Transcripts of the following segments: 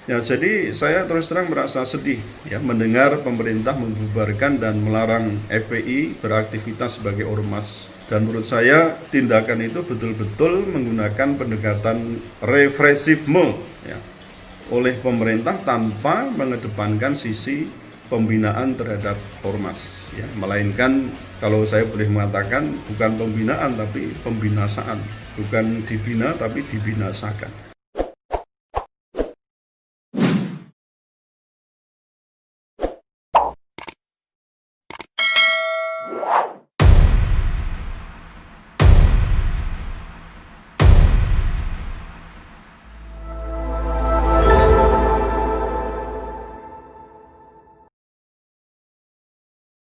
Ya, jadi saya terus terang merasa sedih ya mendengar pemerintah membubarkan dan melarang FPI beraktivitas sebagai ormas. Dan menurut saya tindakan itu betul-betul menggunakan pendekatan represifme ya, oleh pemerintah tanpa mengedepankan sisi pembinaan terhadap ormas ya, melainkan kalau saya boleh mengatakan bukan pembinaan tapi pembinasaan, bukan dibina tapi dibinasakan.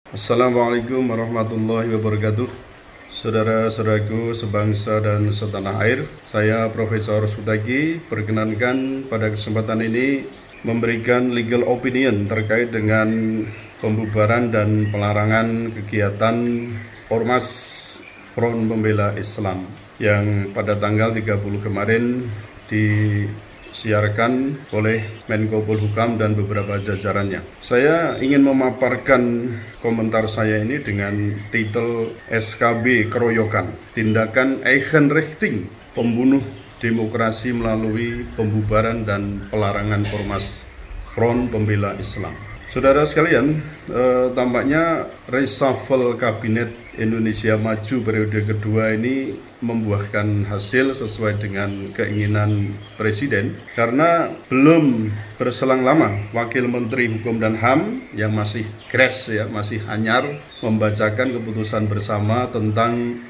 Assalamualaikum warahmatullahi wabarakatuh. Saudara-saudaraku sebangsa dan setanah air, saya Profesor Sutaki berkenankan pada kesempatan ini memberikan legal opinion terkait dengan pembubaran dan pelarangan kegiatan Ormas Front Pembela Islam yang pada tanggal 30 kemarin disiarkan oleh Menko Polhukam dan beberapa jajarannya. Saya ingin memaparkan komentar saya ini dengan titel SKB Keroyokan, Tindakan Eigenrichting, Pembunuh Demokrasi melalui Pembubaran dan Pelarangan Ormas Front Pembela Islam. Saudara sekalian, tampaknya reshuffle Kabinet Indonesia Maju periode kedua ini membuahkan hasil sesuai dengan keinginan Presiden, karena belum berselang lama Wakil Menteri Hukum dan HAM yang masih fresh ya, masih anyar, membacakan keputusan bersama tentang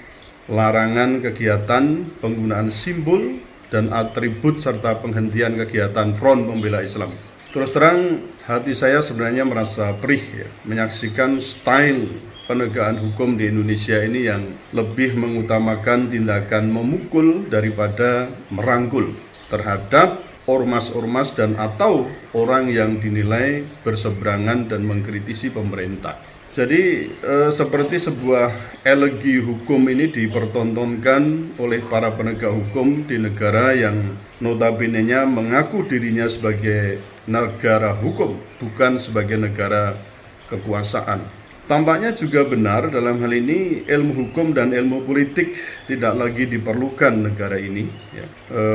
larangan kegiatan penggunaan simbol dan atribut serta penghentian kegiatan Front Pembela Islam. Terus terang hati saya sebenarnya merasa perih ya, menyaksikan style penegakan hukum di Indonesia ini yang lebih mengutamakan tindakan memukul daripada merangkul terhadap ormas-ormas dan atau orang yang dinilai berseberangan dan mengkritisi pemerintah. Jadi seperti sebuah elegi hukum ini dipertontonkan oleh para penegak hukum di negara yang notabene-nya mengaku dirinya sebagai negara hukum, bukan sebagai negara kekuasaan. Tampaknya juga benar dalam hal ini ilmu hukum dan ilmu politik tidak lagi diperlukan negara ini. Ya.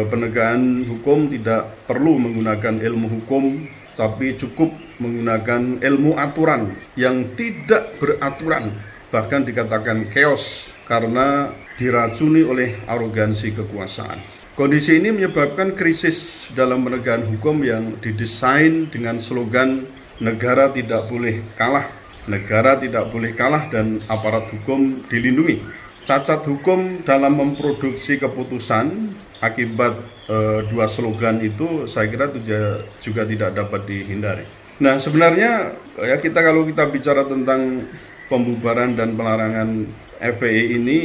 Penegakan hukum tidak perlu menggunakan ilmu hukum, tapi cukup menggunakan ilmu aturan yang tidak beraturan, bahkan dikatakan chaos karena diracuni oleh arogansi kekuasaan. Kondisi ini menyebabkan krisis dalam penegakan hukum yang didesain dengan slogan negara tidak boleh kalah, negara tidak boleh kalah dan aparat hukum dilindungi. Cacat hukum dalam memproduksi keputusan akibat dua slogan itu saya kira juga tidak dapat dihindari. Nah, sebenarnya ya kalau kita bicara tentang pembubaran dan pelarangan FPI ini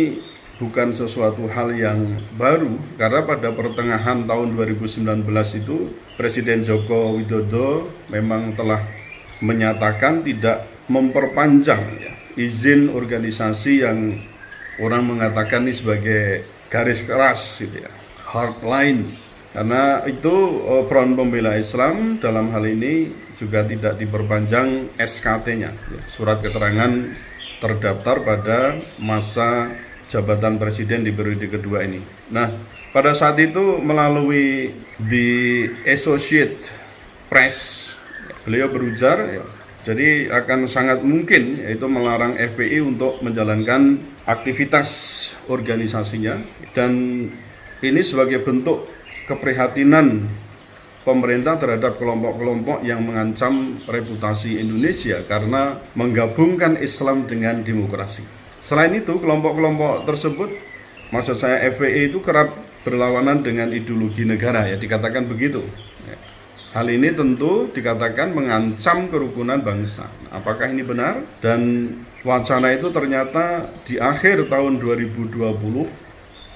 bukan sesuatu hal yang baru, karena pada pertengahan tahun 2019 itu Presiden Joko Widodo memang telah menyatakan tidak memperpanjang ya, izin organisasi yang orang mengatakan ini sebagai garis keras gitu ya, hardline, karena itu Front Pembela Islam dalam hal ini juga tidak diperpanjang SKT-nya ya, surat keterangan terdaftar pada masa jabatan presiden di periode kedua ini. Nah, pada saat itu melalui The Associated Press beliau berujar ya, jadi akan sangat mungkin yaitu melarang FPI untuk menjalankan aktivitas organisasinya, dan ini sebagai bentuk keprihatinan pemerintah terhadap kelompok-kelompok yang mengancam reputasi Indonesia karena menggabungkan Islam dengan demokrasi. Selain itu, kelompok-kelompok tersebut, maksud saya FPI itu kerap berlawanan dengan ideologi negara ya, dikatakan begitu. Hal ini tentu dikatakan mengancam kerukunan bangsa. Apakah ini benar? Dan wacana itu ternyata di akhir tahun 2020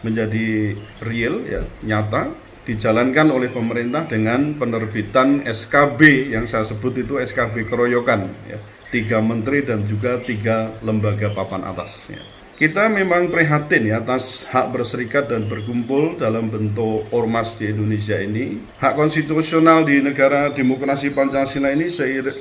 menjadi real ya, nyata, dijalankan oleh pemerintah dengan penerbitan SKB yang saya sebut itu SKB Keroyokan ya. 3 menteri dan juga 3 lembaga papan atas ya. kita memang prihatin ya atas hak berserikat dan berkumpul dalam bentuk ormas di Indonesia ini. Hak konstitusional di negara demokrasi Pancasila ini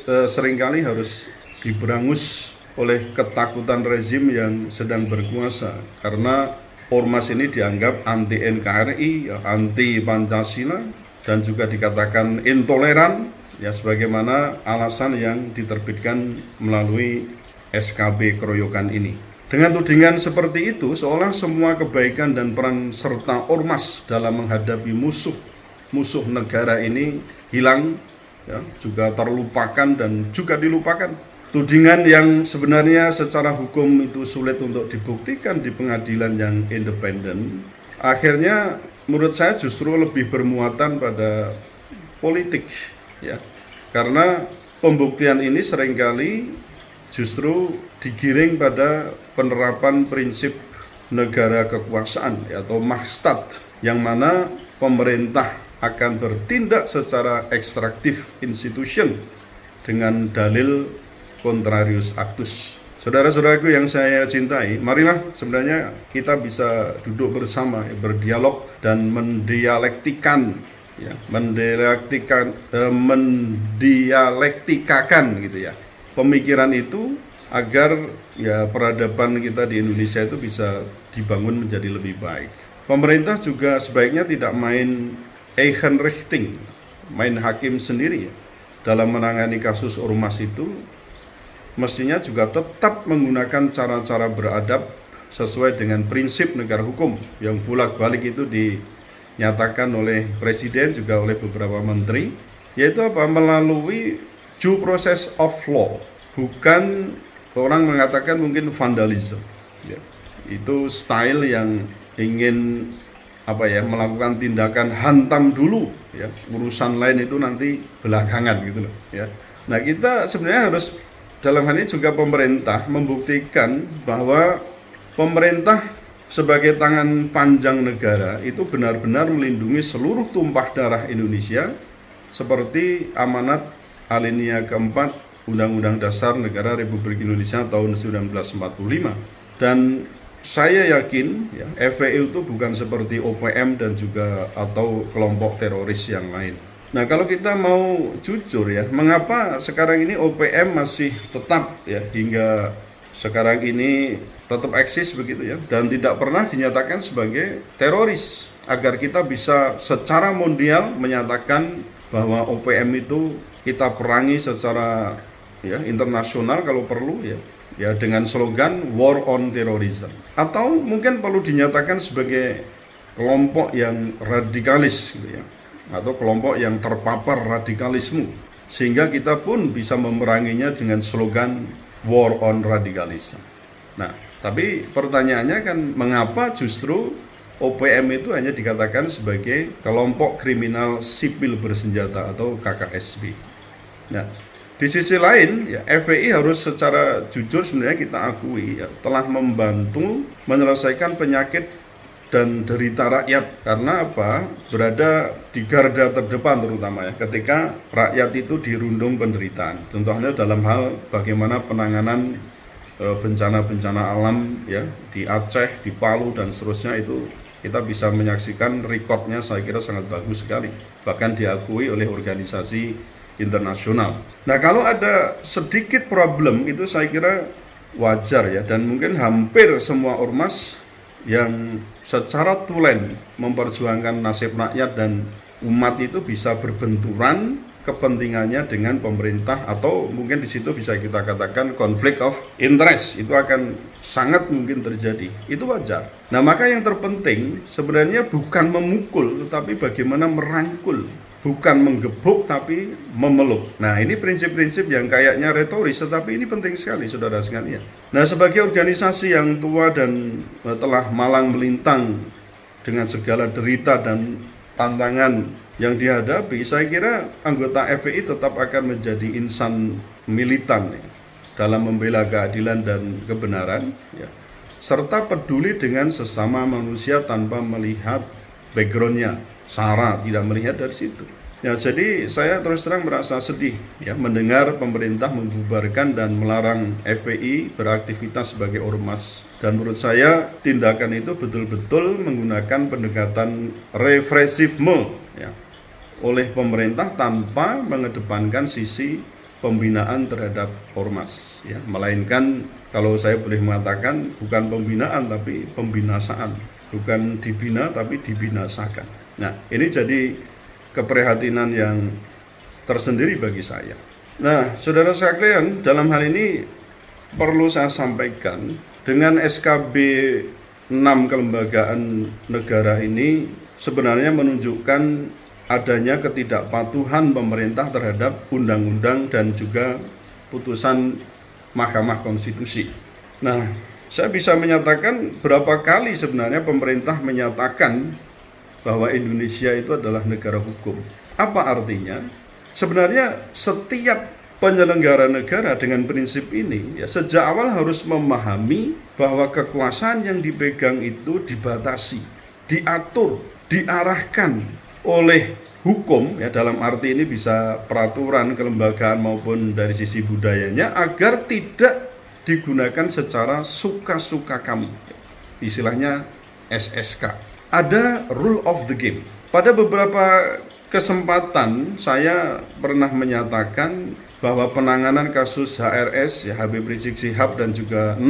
seringkali harus diberangus oleh ketakutan rezim yang sedang berkuasa. Karena ormas ini dianggap anti NKRI, anti Pancasila, dan juga dikatakan intoleran, ya sebagaimana alasan yang diterbitkan melalui SKB keroyokan ini. Dengan tudingan seperti itu, seolah semua kebaikan dan peran serta ormas dalam menghadapi musuh negara ini hilang, ya, juga terlupakan dan juga dilupakan. Tudingan yang sebenarnya secara hukum itu sulit untuk dibuktikan di pengadilan yang independen, akhirnya menurut saya justru lebih bermuatan pada politik, ya, karena pembuktian ini seringkali justru digiring pada penerapan prinsip negara kekuasaan atau mahstat, yang mana pemerintah akan bertindak secara ekstraktif institution dengan dalil contrarius actus. Saudara-saudaraku yang saya cintai, marilah sebenarnya kita bisa duduk bersama, berdialog dan mendialektikakan gitu ya, pemikiran itu agar ya peradaban kita di Indonesia itu bisa dibangun menjadi lebih baik. Pemerintah juga sebaiknya tidak main Eigenrichting, main hakim sendiri ya, dalam menangani kasus ormas itu. Mestinya juga tetap menggunakan cara-cara beradab sesuai dengan prinsip negara hukum yang bolak-balik itu dinyatakan oleh Presiden juga oleh beberapa menteri, yaitu apa? Melalui due process of law, bukan orang mengatakan mungkin vandalisme, ya. Itu style yang ingin melakukan tindakan hantam dulu, ya, urusan lain itu nanti belakangan gitu loh, ya. Nah, kita sebenarnya harus dalam hal ini juga pemerintah membuktikan bahwa pemerintah sebagai tangan panjang negara itu benar-benar melindungi seluruh tumpah darah Indonesia seperti amanat alinea keempat Undang-Undang Dasar Negara Republik Indonesia tahun 1945. Dan saya yakin ya, FPI itu bukan seperti OPM dan juga atau kelompok teroris yang lain. Nah, kalau kita mau jujur ya, mengapa sekarang ini OPM masih tetap ya hingga sekarang ini tetap eksis begitu ya, dan tidak pernah dinyatakan sebagai teroris, agar kita bisa secara mondial menyatakan bahwa OPM itu kita perangi secara ya internasional kalau perlu ya dengan slogan War on Terrorism, atau mungkin perlu dinyatakan sebagai kelompok yang radikalis gitu ya, atau kelompok yang terpapar radikalisme, sehingga kita pun bisa memeranginya dengan slogan War on Radicalism. Nah, tapi pertanyaannya kan, mengapa justru OPM itu hanya dikatakan sebagai kelompok kriminal sipil bersenjata atau KKSB. Nah, di sisi lain, ya, FPI harus secara jujur sebenarnya kita akui ya, telah membantu menyelesaikan penyakit dan derita rakyat. Karena apa? Berada di garda terdepan terutama ya, ketika rakyat itu dirundung penderitaan. Contohnya dalam hal bagaimana penanganan bencana-bencana alam ya di Aceh, di Palu dan seterusnya, itu kita bisa menyaksikan rekodnya, saya kira sangat bagus sekali. Bahkan diakui oleh organisasi internasional. Nah, kalau ada sedikit problem itu saya kira wajar ya, dan mungkin hampir semua ormas yang secara tulen memperjuangkan nasib rakyat dan umat itu bisa berbenturan kepentingannya dengan pemerintah, atau mungkin di situ bisa kita katakan konflik of interest, itu akan sangat mungkin terjadi. Itu wajar. Nah, maka yang terpenting sebenarnya bukan memukul, tetapi bagaimana merangkul. Bukan menggebuk tapi memeluk. Nah, ini prinsip-prinsip yang kayaknya retoris, tetapi ini penting sekali saudara sekalian. Nah, sebagai organisasi yang tua dan telah malang melintang dengan segala derita dan tantangan yang dihadapi, saya kira anggota FPI tetap akan menjadi insan militan ya, dalam membela keadilan dan kebenaran ya, serta peduli dengan sesama manusia tanpa melihat backgroundnya, SARA tidak melihat dari situ. Ya, jadi saya terus terang merasa sedih ya mendengar pemerintah membubarkan dan melarang FPI beraktivitas sebagai ormas. Dan menurut saya tindakan itu betul-betul menggunakan pendekatan represifme ya, oleh pemerintah tanpa mengedepankan sisi pembinaan terhadap ormas ya, melainkan kalau saya boleh mengatakan bukan pembinaan tapi pembinasaan, bukan dibina tapi dibinasakan. Nah, ini jadi keprihatinan yang tersendiri bagi saya. Nah, saudara sekalian, dalam hal ini perlu saya sampaikan, dengan SKB 6 kelembagaan negara ini sebenarnya menunjukkan adanya ketidakpatuhan pemerintah terhadap undang-undang dan juga putusan Mahkamah Konstitusi. Nah, saya bisa menyatakan berapa kali sebenarnya pemerintah menyatakan bahwa Indonesia itu adalah negara hukum. Apa artinya? Sebenarnya setiap penyelenggara negara dengan prinsip ini ya sejak awal harus memahami bahwa kekuasaan yang dipegang itu dibatasi, diatur, diarahkan oleh hukum ya, dalam arti ini bisa peraturan kelembagaan maupun dari sisi budayanya, agar tidak digunakan secara suka-suka kami. Istilahnya SSK. Ada rule of the game. Pada beberapa kesempatan saya pernah menyatakan bahwa penanganan kasus HRS, ya, Habib Rizik Syihab dan juga 6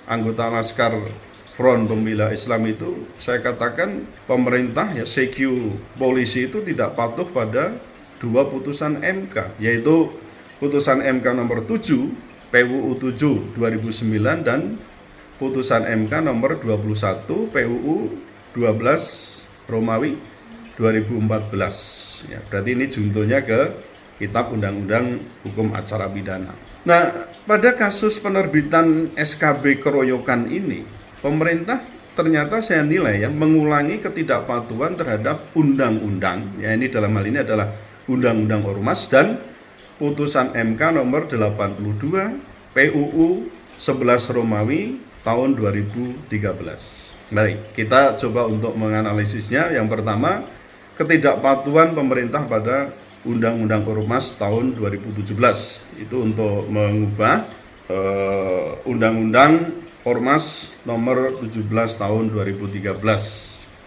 anggota Laskar Front Pembela Islam itu, saya katakan pemerintah ya CQ polisi itu tidak patuh pada 2 putusan MK, yaitu putusan MK nomor 7 PUU 7 2009 dan putusan MK nomor 21 PUU 12 Romawi 2014 ya, berarti ini juntonya ke Kitab Undang-Undang Hukum Acara Pidana. Nah, pada kasus penerbitan SKB keroyokan ini, pemerintah ternyata saya nilai ya mengulangi ketidakpatuhan terhadap undang-undang, ya ini dalam hal ini adalah Undang-Undang Ormas dan putusan MK nomor 82 PUU 11 Romawi tahun 2013. Mari kita coba untuk menganalisisnya. Yang pertama, ketidakpatuhan pemerintah pada Undang-Undang Ormas tahun 2017 itu untuk mengubah Undang-Undang Ormas nomor 17 tahun 2013.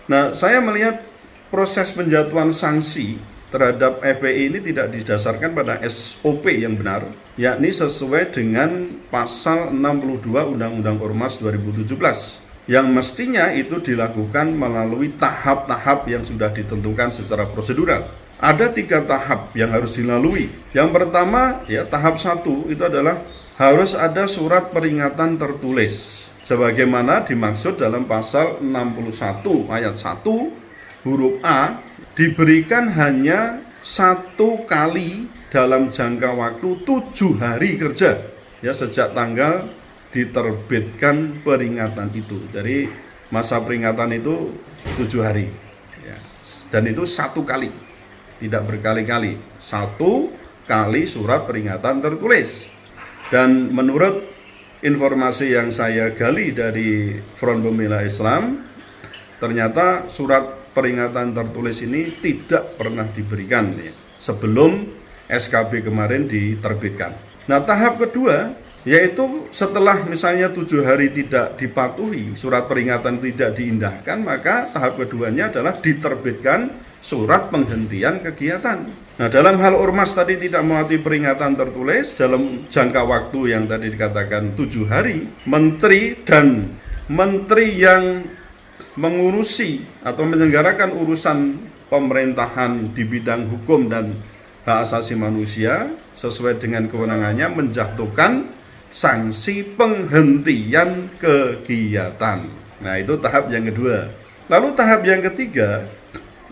Nah, saya melihat proses penjatuhan sanksi terhadap FPI ini tidak didasarkan pada SOP yang benar, yakni sesuai dengan pasal 62 Undang-Undang Ormas 2017, yang mestinya itu dilakukan melalui tahap-tahap yang sudah ditentukan secara prosedural. Ada 3 tahap yang harus dilalui. Yang pertama, ya tahap 1 itu adalah harus ada surat peringatan tertulis, sebagaimana dimaksud dalam pasal 61 ayat 1 huruf A, diberikan hanya 1 kali dalam jangka waktu 7 hari kerja ya sejak tanggal diterbitkan peringatan itu. Jadi masa peringatan itu 7 hari ya. Dan itu 1 kali, tidak berkali-kali, 1 kali surat peringatan tertulis. Dan menurut informasi yang saya gali dari Front Pembela Islam, ternyata surat peringatan tertulis ini tidak pernah diberikan ya, sebelum SKB kemarin diterbitkan. Nah, tahap kedua yaitu setelah misalnya 7 hari tidak dipatuhi, surat peringatan tidak diindahkan, maka tahap keduanya adalah diterbitkan surat penghentian kegiatan. Nah, dalam hal ormas tadi tidak mematuhi peringatan tertulis dalam jangka waktu yang tadi dikatakan 7 hari, menteri dan menteri yang mengurusi atau menyelenggarakan urusan pemerintahan di bidang hukum dan hak asasi manusia sesuai dengan kewenangannya menjatuhkan sanksi penghentian kegiatan. Nah, itu tahap yang kedua. Lalu tahap yang ketiga,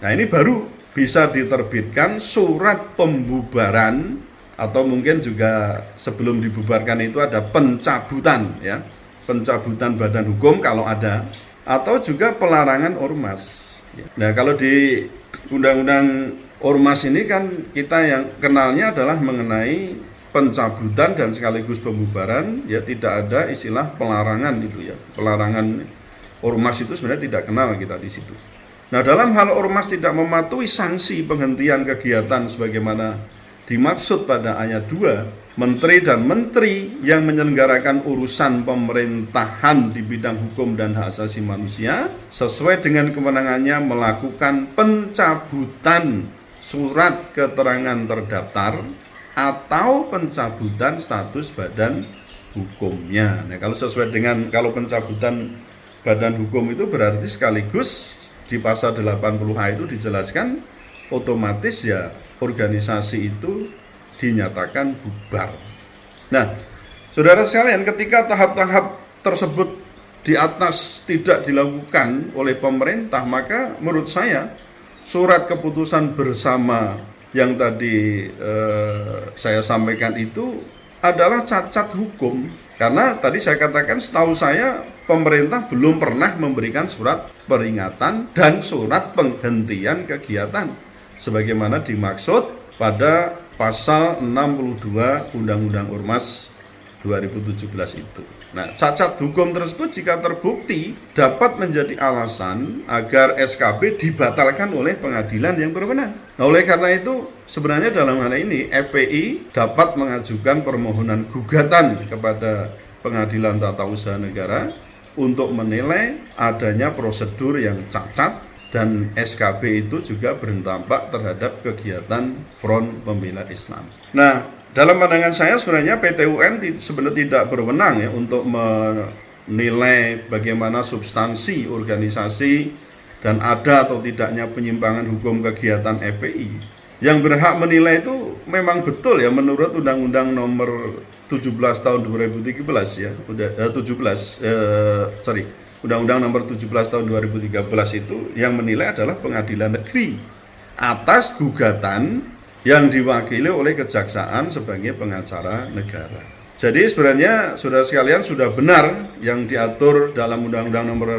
nah ini baru bisa diterbitkan surat pembubaran, atau mungkin juga sebelum dibubarkan itu ada pencabutan ya, pencabutan badan hukum kalau ada, atau juga pelarangan ormas. Nah, kalau di Undang-Undang Ormas ini kan kita yang kenalnya adalah mengenai pencabutan dan sekaligus pembubaran, ya tidak ada istilah pelarangan itu ya. Pelarangan ormas itu sebenarnya tidak kenal kita di situ. Nah, dalam hal ormas tidak mematuhi sanksi penghentian kegiatan sebagaimana dimaksud pada ayat 2, menteri dan menteri yang menyelenggarakan urusan pemerintahan di bidang hukum dan hak asasi manusia sesuai dengan kewenangannya melakukan pencabutan surat keterangan terdaftar atau pencabutan status badan hukumnya. Nah, kalau pencabutan badan hukum itu berarti sekaligus di pasal 80A itu dijelaskan otomatis ya organisasi itu dinyatakan bubar. Nah, saudara sekalian, ketika tahap-tahap tersebut di atas tidak dilakukan oleh pemerintah, maka menurut saya surat keputusan bersama yang tadi saya sampaikan itu adalah cacat hukum. Karena tadi saya katakan setahu saya pemerintah belum pernah memberikan surat peringatan dan surat penghentian kegiatan sebagaimana dimaksud pada pasal 62 Undang-Undang Ormas 2017 itu. Nah, cacat hukum tersebut jika terbukti dapat menjadi alasan agar SKB dibatalkan oleh pengadilan yang berwenang. Nah, oleh karena itu sebenarnya dalam hal ini FPI dapat mengajukan permohonan gugatan kepada Pengadilan Tata Usaha Negara untuk menilai adanya prosedur yang cacat dan SKB itu juga berdampak terhadap kegiatan Front Pembela Islam. Nah, dalam pandangan saya sebenarnya PT UN sebenarnya tidak berwenang ya untuk menilai bagaimana substansi organisasi dan ada atau tidaknya penyimpangan hukum kegiatan FPI. Yang berhak menilai itu memang betul ya menurut Undang-Undang Nomor 17 tahun 2013 ya, Undang-Undang Nomor 17 tahun 2013 itu yang menilai adalah Pengadilan Negeri atas gugatan yang diwakili oleh kejaksaan sebagai pengacara negara. Jadi sebenarnya saudara sekalian sudah benar yang diatur dalam Undang-Undang Nomor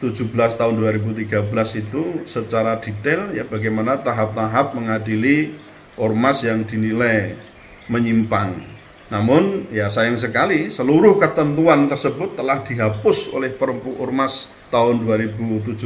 17 tahun 2013 itu secara detail ya bagaimana tahap-tahap mengadili ormas yang dinilai menyimpang. Namun ya sayang sekali seluruh ketentuan tersebut telah dihapus oleh Perpu Ormas tahun 2017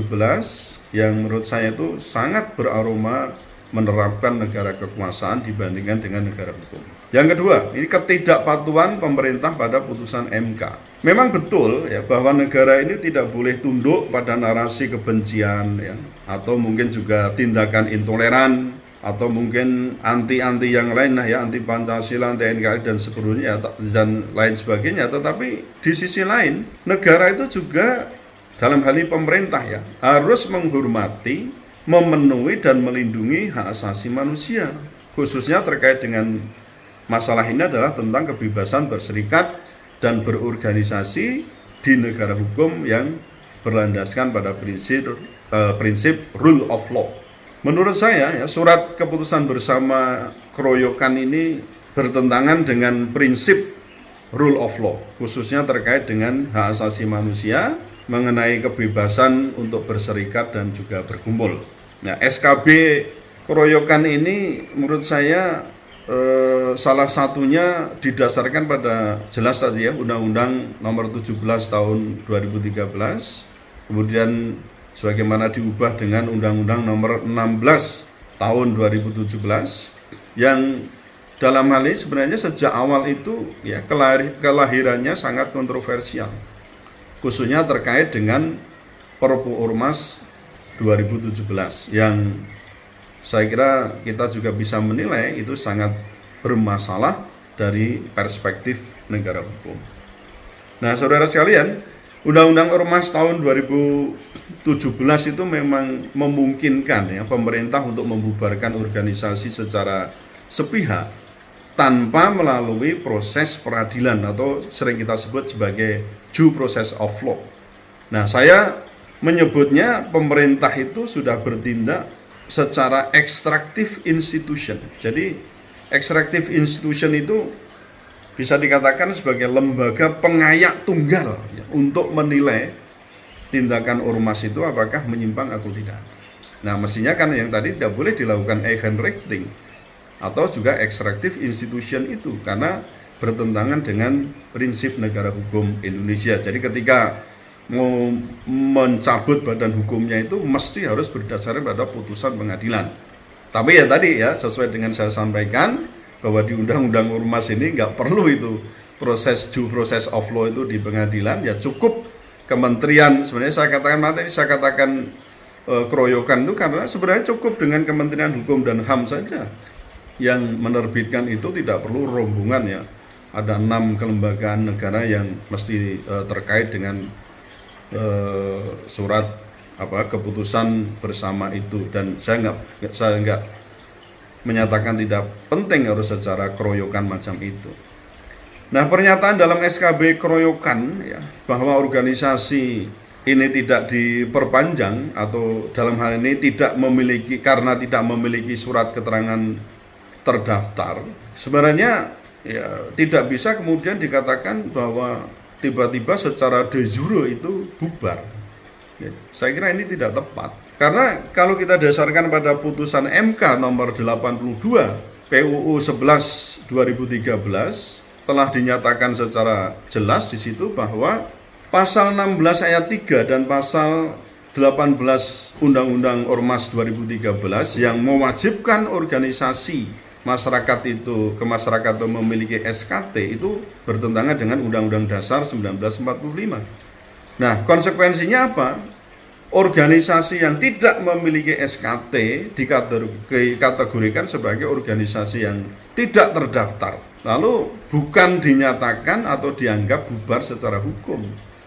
yang menurut saya itu sangat beraroma menerapkan negara kekuasaan dibandingkan dengan negara hukum. Yang kedua, ini ketidakpatuhan pemerintah pada putusan MK. Memang betul ya bahwa negara ini tidak boleh tunduk pada narasi kebencian ya, atau mungkin juga tindakan intoleran atau mungkin anti-anti yang lain ya, anti Pancasila, anti NKRI dan seterusnya dan lain sebagainya. Tetapi di sisi lain, negara itu juga dalam hal ini pemerintah ya harus menghormati, memenuhi dan melindungi hak asasi manusia, khususnya terkait dengan masalah ini adalah tentang kebebasan berserikat dan berorganisasi di negara hukum yang berlandaskan pada prinsip rule of law. Menurut saya ya, surat keputusan bersama keroyokan ini bertentangan dengan prinsip rule of law, khususnya terkait dengan hak asasi manusia mengenai kebebasan untuk berserikat dan juga berkumpul. Nah, SKB keroyokan ini menurut saya salah satunya didasarkan pada jelas tadi ya Undang-Undang Nomor 17 Tahun 2013, kemudian sebagaimana diubah dengan Undang-Undang Nomor 16 Tahun 2017 yang dalam hal ini sebenarnya sejak awal itu ya kelahirannya sangat kontroversial, khususnya terkait dengan Perpu Ormas 2017 yang saya kira kita juga bisa menilai itu sangat bermasalah dari perspektif negara hukum. Nah, saudara sekalian, Undang-Undang Ormas tahun 2017 itu memang memungkinkan ya pemerintah untuk membubarkan organisasi secara sepihak tanpa melalui proses peradilan atau sering kita sebut sebagai due process of law. Nah, saya menyebutnya pemerintah itu sudah bertindak secara extractive institution. Jadi extractive institution itu bisa dikatakan sebagai lembaga pengayak tunggal ya, untuk menilai tindakan ormas itu apakah menyimpang atau tidak. Nah, mestinya kan yang tadi tidak boleh dilakukan Eigenrechtling atau juga extractive institution itu karena bertentangan dengan prinsip negara hukum Indonesia. Jadi ketika mau mencabut badan hukumnya itu mesti harus berdasarkan pada putusan pengadilan. Tapi ya tadi ya, sesuai dengan saya sampaikan bahwa di Undang-Undang Ormas ini nggak perlu itu proses due process of law itu di pengadilan, ya cukup kementerian. Sebenarnya saya katakan keroyokan itu karena sebenarnya cukup dengan Kementerian Hukum dan HAM saja yang menerbitkan itu, tidak perlu rombongan ya. Ada 6 kelembagaan negara yang mesti terkait dengan surat keputusan bersama itu, dan saya nggak menyatakan tidak penting harus secara keroyokan macam itu. Nah, pernyataan dalam SKB keroyokan ya, bahwa organisasi ini tidak diperpanjang atau dalam hal ini karena tidak memiliki surat keterangan terdaftar, sebenarnya ya tidak bisa kemudian dikatakan bahwa tiba-tiba secara de jure itu bubar. Ya, saya kira ini tidak tepat. Karena kalau kita dasarkan pada putusan MK nomor 82 PUU 11 2013 telah dinyatakan secara jelas di situ bahwa pasal 16 ayat 3 dan pasal 18 Undang-Undang Ormas 2013 yang mewajibkan organisasi masyarakat itu memiliki SKT itu bertentangan dengan Undang-Undang Dasar 1945. Nah, konsekuensinya apa? Organisasi yang tidak memiliki SKT dikategorikan sebagai organisasi yang tidak terdaftar. Lalu bukan dinyatakan atau dianggap bubar secara hukum.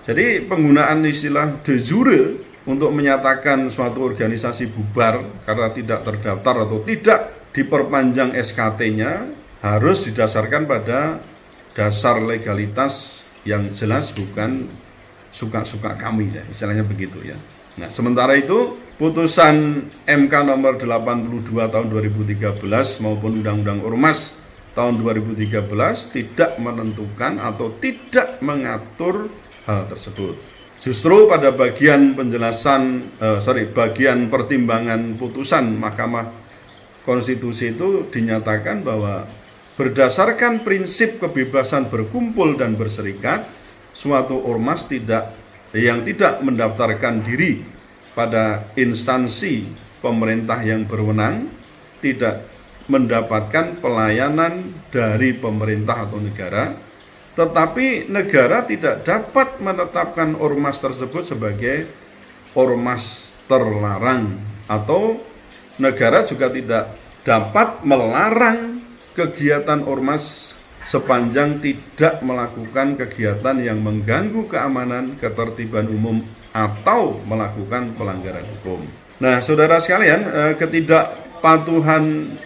Jadi penggunaan istilah de jure untuk menyatakan suatu organisasi bubar karena tidak terdaftar atau tidak diperpanjang SKT-nya harus didasarkan pada dasar legalitas yang jelas, bukan suka-suka kami ya, istilahnya begitu ya. Nah, sementara itu putusan MK nomor 82 tahun 2013 maupun Undang-Undang Ormas tahun 2013 tidak menentukan atau tidak mengatur hal tersebut. Justru pada bagian bagian pertimbangan putusan Mahkamah Konstitusi itu dinyatakan bahwa berdasarkan prinsip kebebasan berkumpul dan berserikat, suatu ormas yang tidak mendaftarkan diri pada instansi pemerintah yang berwenang tidak mendapatkan pelayanan dari pemerintah atau negara, tetapi negara tidak dapat menetapkan ormas tersebut sebagai ormas terlarang, atau negara juga tidak dapat melarang kegiatan ormas sepanjang tidak melakukan kegiatan yang mengganggu keamanan, ketertiban umum, atau melakukan pelanggaran hukum. Nah, saudara sekalian, ketidakpatuhan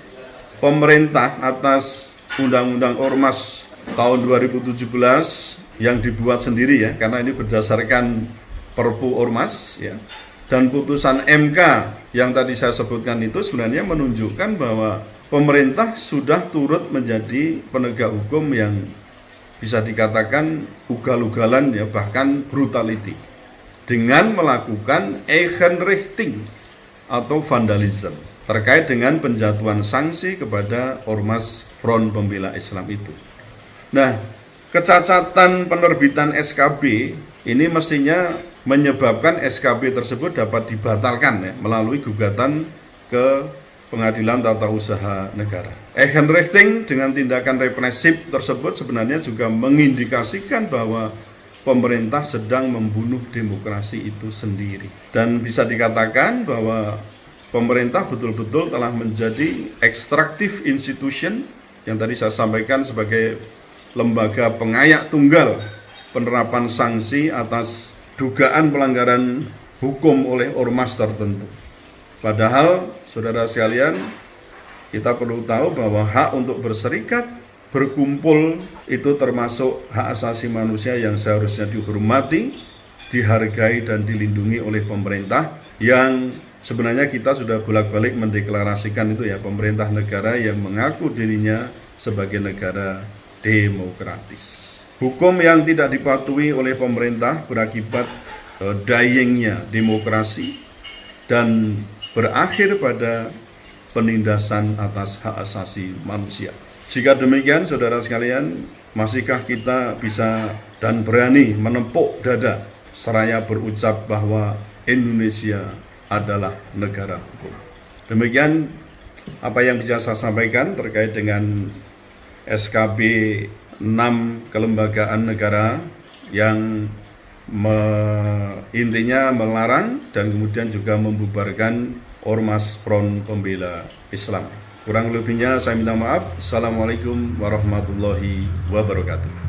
pemerintah atas Undang-Undang Ormas tahun 2017 yang dibuat sendiri ya, karena ini berdasarkan Perpu Ormas ya, dan putusan MK yang tadi saya sebutkan itu sebenarnya menunjukkan bahwa pemerintah sudah turut menjadi penegak hukum yang bisa dikatakan ugal-ugalan ya, bahkan brutality, dengan melakukan Eigenrichting atau vandalisme terkait dengan penjatuhan sanksi kepada Ormas Front Pembela Islam itu. Nah, kecacatan penerbitan SKB ini mestinya menyebabkan SKB tersebut dapat dibatalkan ya, melalui gugatan ke Pengadilan Tata Usaha Negara. Eigenrichting dengan tindakan represif tersebut sebenarnya juga mengindikasikan bahwa pemerintah sedang membunuh demokrasi itu sendiri. Dan bisa dikatakan bahwa pemerintah betul-betul telah menjadi extractive institution yang tadi saya sampaikan sebagai lembaga pengayak tunggal penerapan sanksi atas dugaan pelanggaran hukum oleh ormas tertentu. Padahal, saudara sekalian, kita perlu tahu bahwa hak untuk berserikat, berkumpul itu termasuk hak asasi manusia yang seharusnya dihormati, dihargai dan dilindungi oleh pemerintah, yang sebenarnya kita sudah bolak-balik mendeklarasikan itu ya, pemerintah negara yang mengaku dirinya sebagai negara demokratis. Hukum yang tidak dipatuhi oleh pemerintah berakibat dyingnya demokrasi dan berakhir pada penindasan atas hak asasi manusia. Jika demikian, saudara sekalian, masihkah kita bisa dan berani menempuk dada seraya berucap bahwa Indonesia adalah negara hukum. Demikian apa yang bisa saya sampaikan terkait dengan SKB 6 kelembagaan negara yang intinya melarang dan kemudian juga membubarkan Ormas Front Pembela Islam. Kurang lebihnya saya minta maaf. Assalamualaikum warahmatullahi wabarakatuh.